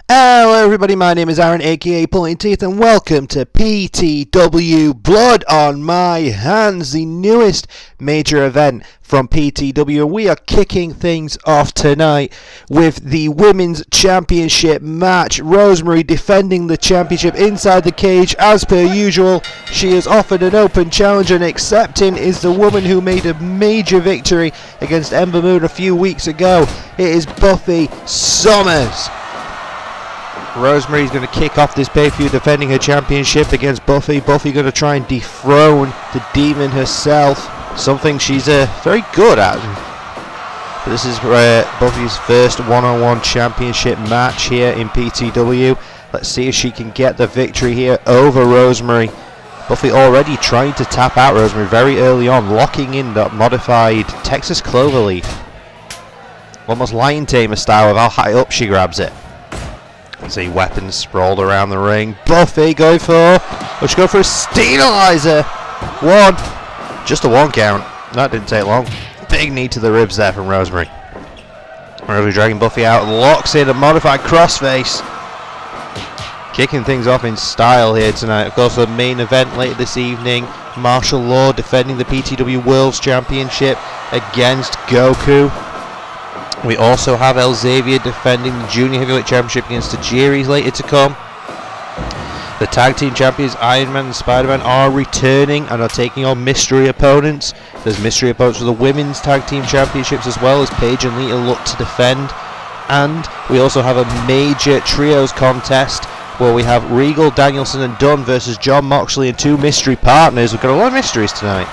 Hello everybody, my name is Aaron aka Pullin'Teeth and welcome to PTW Blood on My Hands, the newest major event from PTW, and we are kicking things off tonight with the Women's Championship match. Rosemary defending the championship inside the cage as per usual. She is offered an open challenge and accepting is the woman who made a major victory against Ember Moon a few weeks ago. It is Buffy Summers. Rosemary's going to kick off this pay-per-view defending her championship against Buffy. Buffy going to try and dethrone the demon herself, something she's very good at. But this is Buffy's first one-on-one championship match here in PTW. Let's see if she can get the victory here over Rosemary. Buffy already trying to tap out Rosemary very early on, locking in that modified Texas Cloverleaf. Almost Lion Tamer style of how high up she grabs it. See weapons sprawled around the ring. Buffy going for... She's going for a Steenizer. One. Just a one count. That didn't take long. Big knee to the ribs there from Rosemary. Rosemary dragging Buffy out. Locks in a modified crossface. Kicking things off in style here tonight. Of course, the main event later this evening. Martial Law defending the PTW World's Championship against Goku. We also have El Xavier defending the Junior Heavyweight Championship against Tajiri's later to come. The Tag Team Champions Iron Man and Spider-Man are returning and are taking on mystery opponents. There's mystery opponents for the Women's Tag Team Championships as well as Paige and Lita look to defend. And we also have a major trios contest where we have Regal, Danielson and Dunn versus John Moxley and two mystery partners. We've got a lot of mysteries tonight.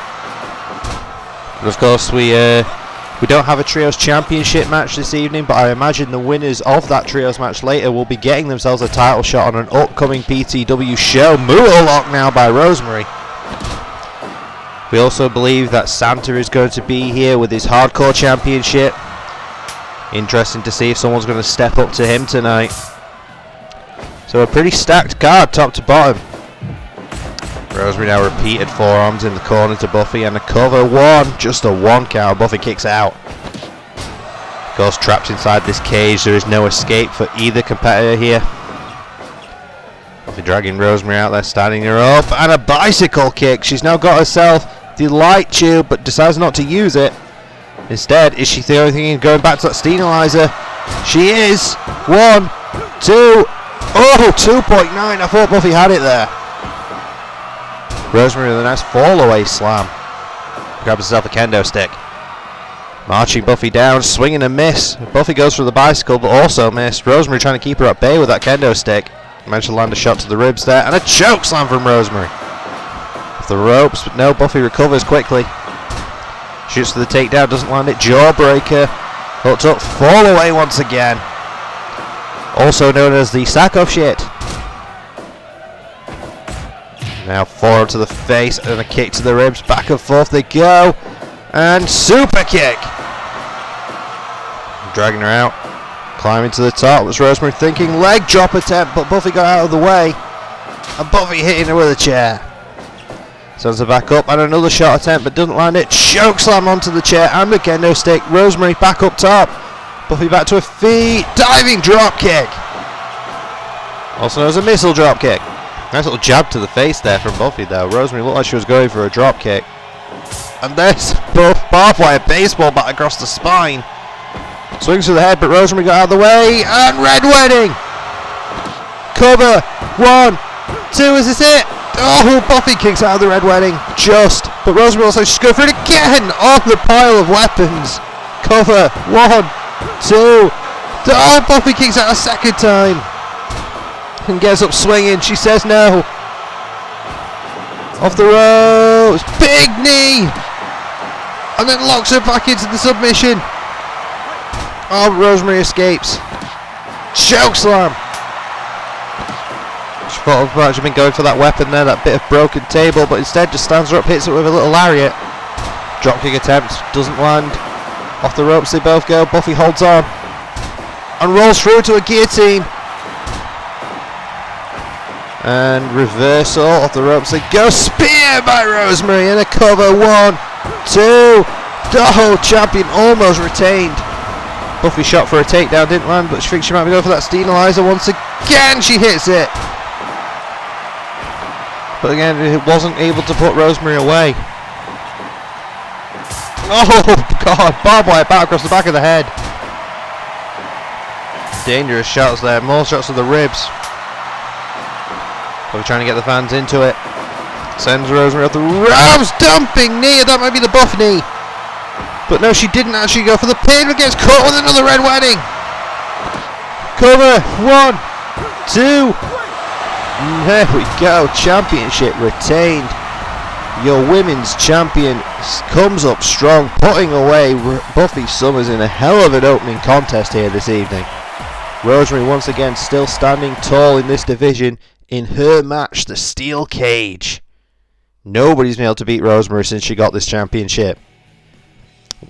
And of course we don't have a Trios Championship match this evening, but I imagine the winners of that Trios match later will be getting themselves a title shot on an upcoming PTW show. Moolah Lock now by Rosemary. We also believe that Santa is going to be here with his Hardcore Championship. Interesting to see if someone's going to step up to him tonight. So a pretty stacked card top to bottom. Rosemary now repeated forearms in the corner to Buffy and a cover one, just a one count. Buffy kicks out. Of course, trapped inside this cage, there is no escape for either competitor here. Buffy dragging Rosemary out there, standing her up, and a bicycle kick. She's now got herself the light tube, but decides not to use it. Instead, is she the only thing going back to that Steenizer? She is. 1, 2, oh, 2.9. I thought Buffy had it there. Rosemary with a nice fall-away slam. Grabs herself a kendo stick. Marching Buffy down, swinging a miss. Buffy goes for the bicycle, but also missed. Rosemary trying to keep her at bay with that kendo stick. Managed to land a shot to the ribs there, and a choke slam from Rosemary. Off the ropes, but no, Buffy recovers quickly. Shoots for the takedown, doesn't land it. Jawbreaker. Hooked up, fall-away once again. Also known as the sack-off shit. Now forearm to the face and a kick to the ribs. Back and forth they go. And super kick. Dragging her out. Climbing to the top. Was Rosemary thinking leg drop attempt, but Buffy got out of the way. And Buffy hitting her with a chair. Sends her back up and another shot attempt, but doesn't land it. Choke slam onto the chair and the kendo stick. Rosemary back up top. Buffy back to her feet. Diving drop kick. Also known as a missile drop kick. Nice little jab to the face there from Buffy though. Rosemary looked like she was going for a drop kick. And there's barbed wire baseball bat across the spine. Swings to the head, but Rosemary got out of the way. And Red Wedding! Cover! 1, 2, is this it? Oh, Buffy kicks out of the Red Wedding. Just. But Rosemary also just go for it again on the pile of weapons. Cover! 1, 2. Oh, Buffy kicks out a second time. And gets up swinging. She says no. Off the ropes. Big knee. And then locks her back into the submission. Oh, Rosemary escapes. Choke slam. She thought of actually been going for that weapon there, that bit of broken table, but instead just stands her up, hits it with a little lariat. Dropkick attempt. Doesn't land. Off the ropes they both go. Buffy holds on. And rolls through to a guillotine. And reversal off the ropes. They go. Spear by Rosemary and a cover. 1, 2. Oh, champion almost retained. Buffy shot for a takedown, didn't land, but she thinks she might be going for that Steenizer once again. She hits it. But again, it wasn't able to put Rosemary away. Oh God, barbed wire back across the back of the head. Dangerous shots there, more shots of the ribs. We're trying to get the fans into it. Sends Rosemary off the ropes, dumping knee. That might be the Buff knee. But no, she didn't actually go for the pin, but gets caught with another red wedding. Cover, 1, 2. There we go, championship retained. Your women's champion comes up strong, putting away Buffy Summers in a hell of an opening contest here this evening. Rosemary once again still standing tall in this division in her match, the Steel Cage. Nobody's been able to beat Rosemary since she got this championship.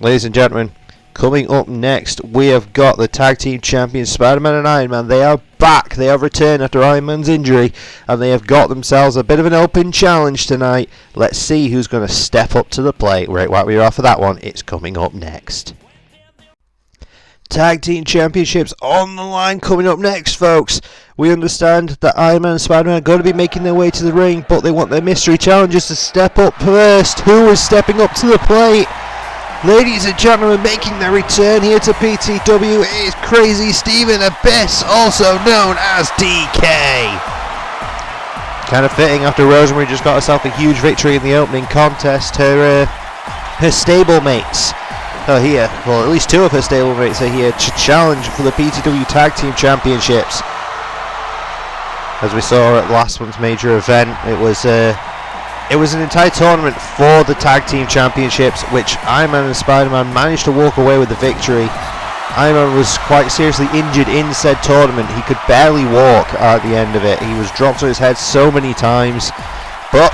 Ladies and gentlemen, coming up next, we have got the tag team champions Spider-Man and Iron Man. They are back. They have returned after Iron Man's injury, and they have got themselves a bit of an open challenge tonight. Let's see who's going to step up to the plate. Right, while we're off for that one, it's coming up next. Tag team championships on the line coming up next, folks. We understand that Iron Man and Spider-Man are going to be making their way to the ring, but they want their mystery challengers to step up first. Who is stepping up to the plate? Ladies and gentlemen, making their return here to PTW is Crazy Stephen Abyss, also known as DK. Kind of fitting after Rosemary just got herself a huge victory in the opening contest. Her stablemates are here, well, at least 2 of her stablemates are here to challenge for the PTW Tag Team Championships. As we saw at last month's major event, it was an entire tournament for the Tag Team Championships, which Iron Man and Spider-Man managed to walk away with the victory. Iron Man was quite seriously injured in said tournament. He could barely walk at the end of it. He was dropped on his head so many times, but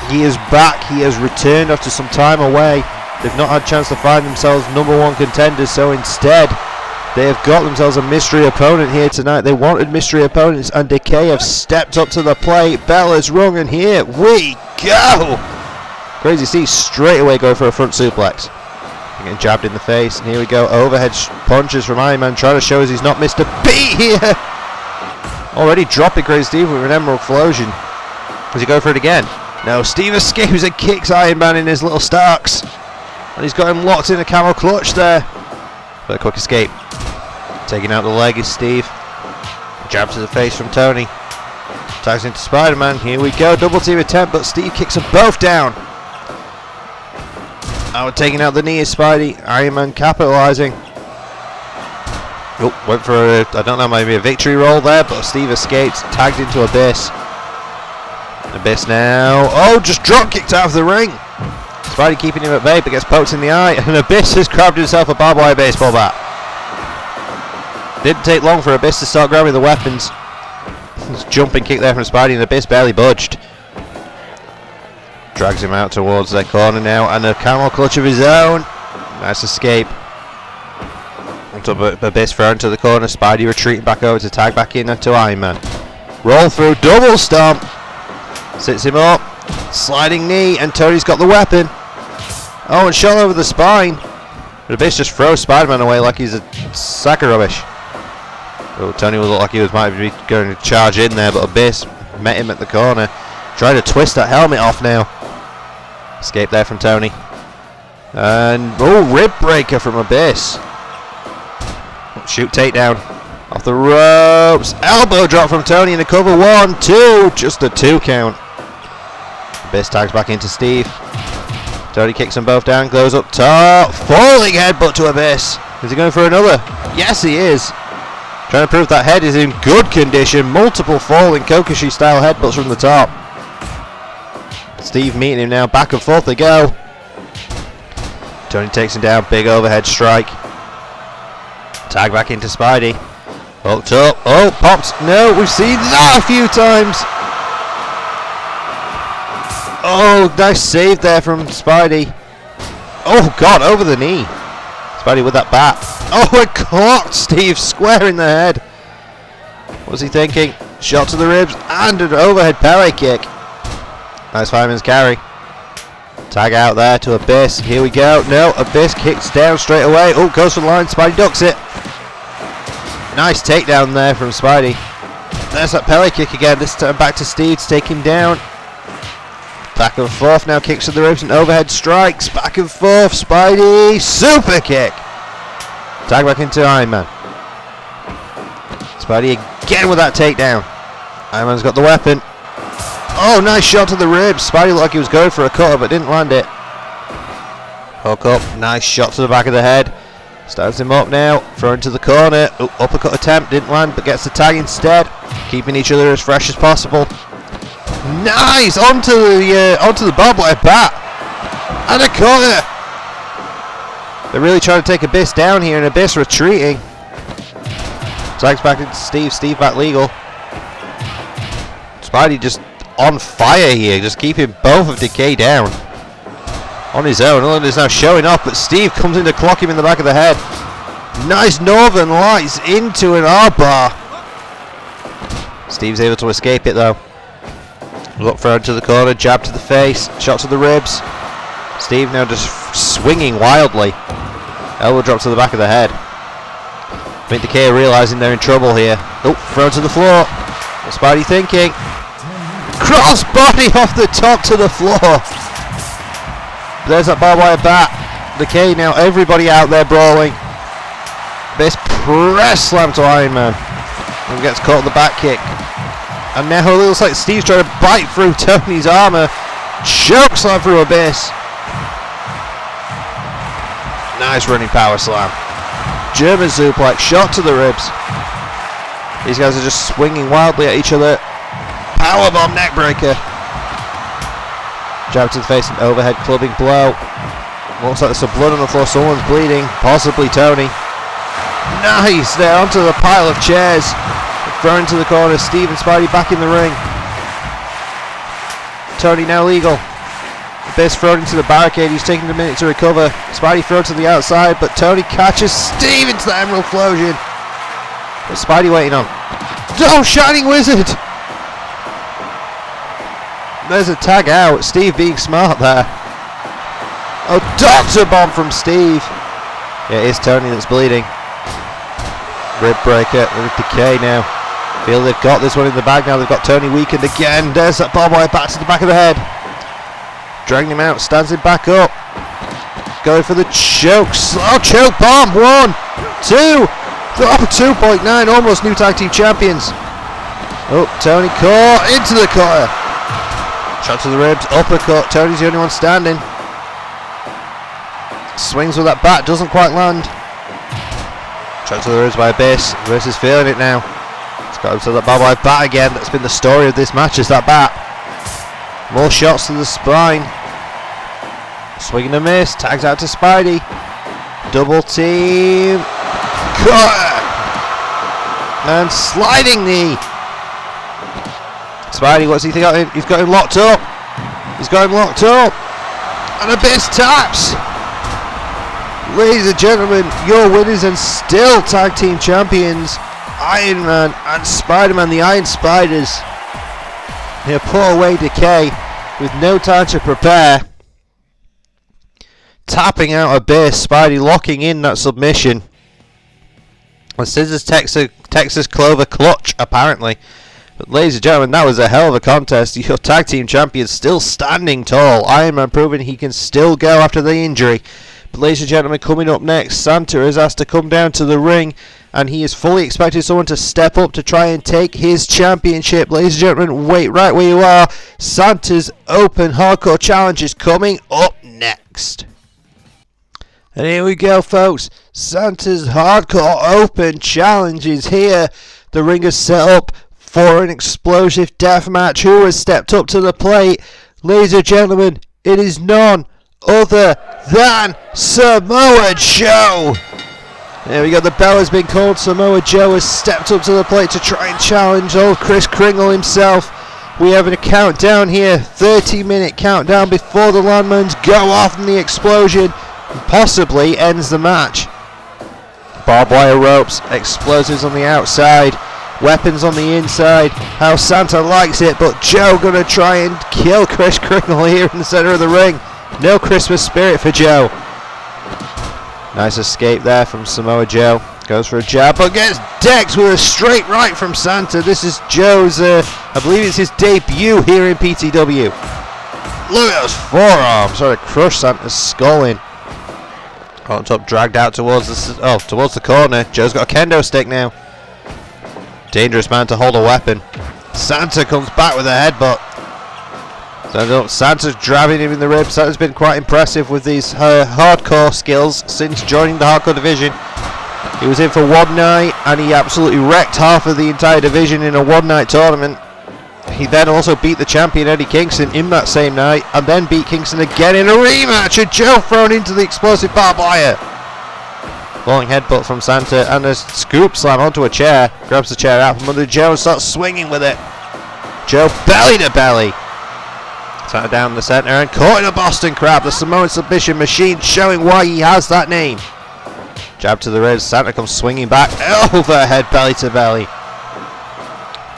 he is back. He has returned after some time away. They've not had a chance to find themselves #1 contenders, so instead they have got themselves a mystery opponent here tonight. They wanted mystery opponents, and Decay have stepped up to the plate. Bell is rung, and here we go! Crazy Steve straight away going for a front suplex. Getting jabbed in the face, and here we go. Overhead punches from Iron Man, trying to show us he's not missed a beat here. Already dropping Crazy Steve with an Emerald Explosion. Does he go for it again? No, Steve escapes and kicks Iron Man in his little Starks. And he's got him locked in a camel clutch there. But a quick escape. Taking out the leg is Steve. Jab to the face from Tony. Tags into Spider-Man. Here we go. Double team attempt, but Steve kicks them both down. Now taking out the knee is Spidey. Iron Man capitalizing. Oh, went for a, I don't know, maybe a victory roll there, but Steve escaped. Tagged into Abyss. Abyss now. Oh, just drop kicked out of the ring. Spidey keeping him at bay, but gets poked in the eye, and Abyss has grabbed himself a barbed wire baseball bat. Didn't take long for Abyss to start grabbing the weapons. Jumping kick there from Spidey, and Abyss barely budged. Drags him out towards their corner now, and a camel clutch of his own. Nice escape. Onto Abyss thrown to the corner. Spidey retreating back over to tag back in to Iron Man. Roll through, double stomp. Sits him up. Sliding knee, and Tony's got the weapon. Oh, and shot over the spine. But Abyss just throws Spider-Man away like he's a sack of rubbish. Oh, Tony will look like he might be going to charge in there, but Abyss met him at the corner. Trying to twist that helmet off now. Escape there from Tony. And, oh, rib breaker from Abyss. Shoot takedown. Off the ropes. Elbow drop from Tony in the cover. 1, 2. Just a 2 count. Abyss tags back into Steve. Tony kicks them both down, goes up top. Falling headbutt to Abyss. Is he going for another? Yes, he is. Trying to prove that head is in good condition. Multiple falling Kokushi style headbutts from the top. Steve meeting him now. Back and forth they go. Tony takes him down. Big overhead strike. Tag back into Spidey. Hooked up. Oh, popped. No, we've seen that a few times. Oh, nice save there from Spidey. Oh, God, over the knee. Spidey with that bat. Oh, it caught Steve square in the head. What was he thinking? Shot to the ribs and an overhead parry kick. Nice fireman's carry. Tag out there to Abyss. Here we go. No, Abyss kicks down straight away. Oh, goes for the line. Spidey ducks it. Nice takedown there from Spidey. There's that Pele kick again. This time back to Steve to take him down. Back and forth now. Kicks to the ribs and overhead strikes. Back and forth. Spidey. Super kick. Tag back into Iron Man. Spidey again with that takedown. Iron Man's got the weapon. Oh, nice shot to the ribs. Spidey looked like he was going for a cutter but didn't land it. Hook up. Nice shot to the back of the head. Stands him up now. Throw into the corner. Ooh, uppercut attempt. Didn't land but gets the tag instead. Keeping each other as fresh as possible. Nice! Onto the barbed wire bat. And a corner. They're really trying to take Abyss down here, and Abyss retreating. Tags back into Steve. Steve back legal. Spidey just on fire here, just keeping both of Decay down. On his own. Orland is now showing off, but Steve comes in to clock him in the back of the head. Nice Northern Lights into an R-bar. Steve's able to escape it though. Look thrown to the corner, jab to the face, shot to the ribs. Steve now just swinging wildly. Elbow drop to the back of the head. I think Decay are realising they're in trouble here. Oh, thrown to the floor. What's Spidey thinking? Cross body off the top to the floor. There's that barbed wire bat. Decay now, everybody out there brawling. This press slam to Iron Man. And gets caught in the back kick. And now it looks like Steve's trying to bite through Tony's armour. Choke slam through Abyss. Nice running power slam. German suplex, shot to the ribs. These guys are just swinging wildly at each other. Powerbomb neckbreaker. Jab to the face and overhead clubbing blow. Looks like there's some blood on the floor. Someone's bleeding. Possibly Tony. Nice. There onto the pile of chairs. Thrown to the corner. Steve and Spidey back in the ring. Tony now legal. Abyss thrown into the barricade. He's taking a minute to recover. Spidey thrown to the outside, but Tony catches Steve into the Emerald Flosion. What's Spidey waiting on? Oh, Shining Wizard! There's a tag out. Steve being smart there. Oh, Doctor Bomb from Steve. Yeah, it is Tony that's bleeding. Rib breaker with Decay now. Feel they've got this one in the bag now. They've got Tony weakened again. There's that barbed wire back to the back of the head. Dragging him out. Stands him back up. Going for the choke. Oh, choke bomb. 1, 2. Oh, 2.9. Almost new tag team champions. Oh, Tony caught into the corner. Shot to the ribs, uppercut. Tony's the only one standing. Swings with that bat, doesn't quite land. Shot to the ribs by Abyss. Abyss is feeling it now. It's got him to that barbed wire bat again. That's been the story of this match, is that bat. More shots to the spine. Swing and a miss. Tags out to Spidey. Double team. Cut. And sliding knee. Spidey, what's he think? He's got him locked up. He's got him locked up. And Abyss taps. Ladies and gentlemen, your winners and still tag team champions, Iron Man and Spider-Man, the Iron Spiders. Here, poor away Decay with no time to prepare. Tapping out Abyss. Spidey locking in that submission. A Scissors Texas Clover clutch, apparently. But ladies and gentlemen, that was a hell of a contest. Your tag team champions still standing tall. Iron Man proving he can still go after the injury. But ladies and gentlemen, coming up next, Santa is asked to come down to the ring, and he is fully expecting someone to step up to try and take his championship. Ladies and gentlemen, wait right where you are. Santa's Open Hardcore Challenge is coming up next. And here we go, folks. Santa's Hardcore Open Challenge is here. The ring is set up for an explosive death match. Who has stepped up to the plate? Ladies and gentlemen, it is none other than Samoa Joe. There we go, the bell has been called. Samoa Joe has stepped up to the plate to try and challenge old Chris Kringle himself. We have a countdown here, 30-minute countdown before the landmines go off and the explosion possibly ends the match. Barbed wire ropes, explosives on the outside, weapons on the inside. How Santa likes it, but Joe gonna try and kill Chris Kringle here in the center of the ring. No Christmas spirit for Joe. Nice escape there from Samoa Joe. Goes for a jab, but gets decked with a straight right from Santa. This is Joe's, I believe it's his debut here in PTW. Look at those forearms. Sort of crushed Santa's skull in. On top, dragged out towards the corner. Joe's got a kendo stick now. Dangerous man to hold a weapon. Santa comes back with a headbutt. Santa's driving him in the ribs. Santa's been quite impressive with these hardcore skills since joining the hardcore division. He was in for one night and he absolutely wrecked half of the entire division in a one-night tournament. He then also beat the champion Eddie Kingston in that same night and then beat Kingston again in a rematch. And Joe thrown into the explosive barbed wire. Falling headbutt from Santa and a scoop slam onto a chair. Grabs the chair out from under Joe and starts swinging with it. Joe belly to belly. Santa down the center and caught in a Boston Crab. The Samoan submission machine showing why he has that name. Jab to the ribs. Santa comes swinging back. Overhead belly to belly.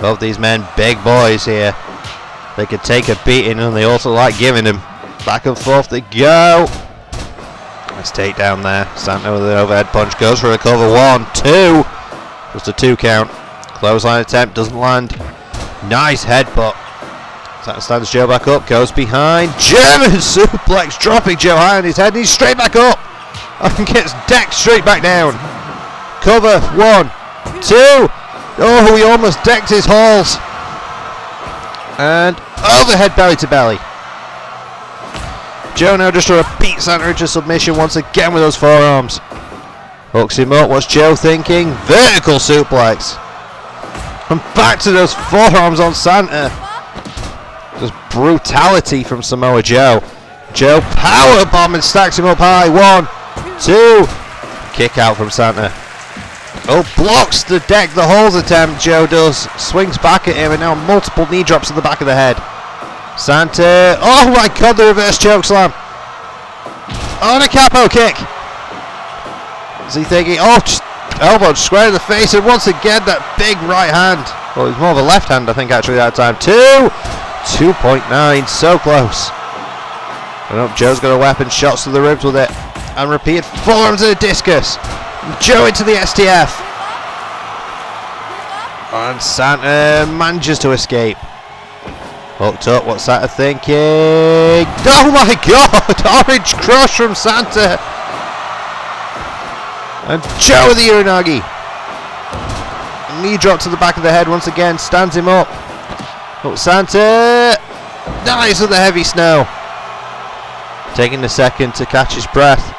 Both these men, big boys here. They could take a beating and they also like giving them. Back and forth they go. Nice takedown there. Santa with an overhead punch. Goes for a cover. 1, 2. Just a 2 count. Clothesline attempt. Doesn't land. Nice headbutt. Santa stands Joe back up. Goes behind. German suplex. Dropping Joe high on his head. And he's straight back up. And gets decked straight back down. Cover. 1, 2. Oh, he almost decked his halls. And overhead belly to belly. Joe now just trying to beat Santa into submission once again with those forearms. Hooks him up. What's Joe thinking? Vertical suplex. And back to those forearms on Santa. Just brutality from Samoa Joe. Joe powerbomb and stacks him up high. 1, 2. Kick out from Santa. Oh, blocks the deck, the holes attempt. Joe does. Swings back at him and now multiple knee drops to the back of the head. Santa. Oh my god, the reverse choke slam. On a capo kick. Is he thinking, oh, just elbow square in the face, and once again that big right hand. Well, it was more of a left hand, I think, actually, that time. 2.9, so close. And Joe's got a weapon, shots to the ribs with it. And repeated forearms and a discus. Joe into the STF. And Santa manages to escape. Hooked up, what's Santa thinking? Oh my god! Orange crush from Santa. And Joe with the Uranagi. Knee drop to the back of the head once again, stands him up. Hook Santa. Nice with the heavy snow. Taking a second to catch his breath.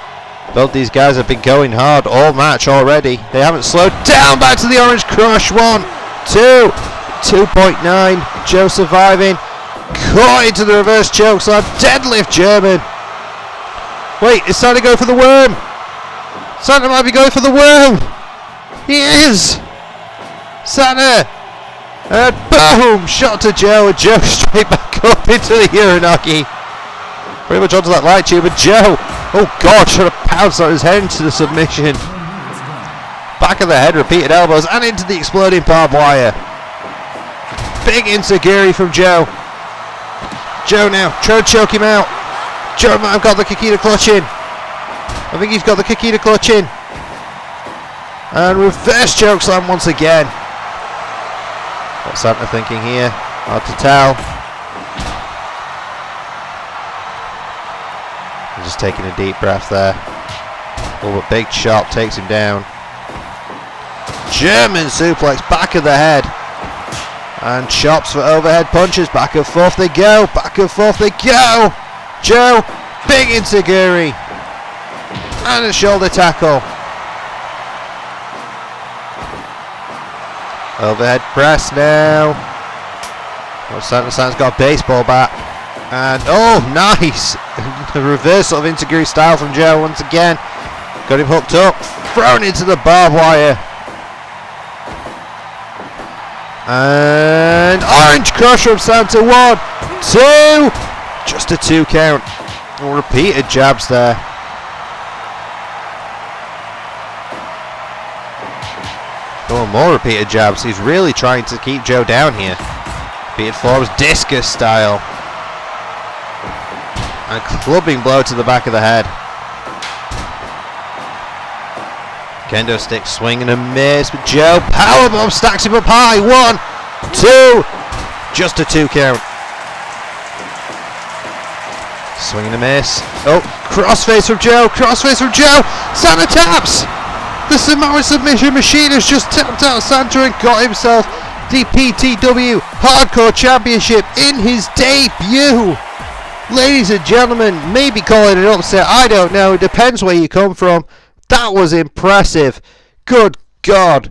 Both these guys have been going hard all match already. They haven't slowed down. Back to the orange crush. 1, 2. 2.9. Joe surviving. Caught into the reverse choke slam. Deadlift German. Wait, is Santa going for the worm? Santa might be going for the worm. He is. Santa. And boom. Shot to Joe. And Joe straight back up into the Uranagi. Pretty much onto that light tube. And Joe. Oh god, trying to pounce on his head into the submission. Back of the head, repeated elbows, and into the exploding barbed wire. Big enziguri from Joe. Joe now, trying to choke him out. Joe might have got the Kikita clutch in. I think he's got the Kikita clutch in. And reverse choke slam once again. What's Santa thinking here? Hard to tell. Just taking a deep breath there. Oh, a big chop takes him down. German suplex, back of the head. And chops for overhead punches. Back and forth they go. Back and forth they go. Joe, big enziguri. And a shoulder tackle. Overhead press now. Oh, Santa's got a baseball bat. And oh, nice! The reversal of enziguri style from Joe once again. Got him hooked up, thrown into the barbed wire. And orange crush from Santa. 1, 2. Just a 2 count. And repeated jabs there. Oh, more repeated jabs. He's really trying to keep Joe down here. Repeated forearms, discus style. And clubbing blow to the back of the head. Kendo stick swing and a miss, but Joe powerbomb stacks him up high. 1, 2, just a 2 count. Swing and a miss. Oh, crossface from Joe. Santa taps. The Samoan submission machine has just tapped out Santa and got himself the PTW Hardcore Championship in his debut. Ladies and gentlemen, maybe calling it an upset, I don't know. It depends where you come from. That was impressive. Good God.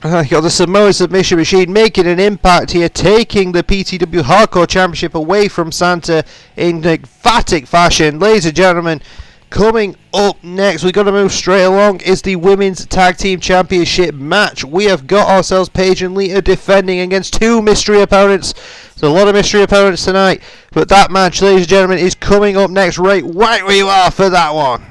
Got the Samoan submission machine making an impact here, taking the PTW Hardcore Championship away from Santa in emphatic fashion. Ladies and gentlemen, coming up next, we've got to move straight along, is the Women's Tag Team Championship match. We have got ourselves Paige and Lita defending against 2 mystery opponents. There's a lot of mystery opponents tonight, but that match, ladies and gentlemen, is coming up next. Right where you are for that one.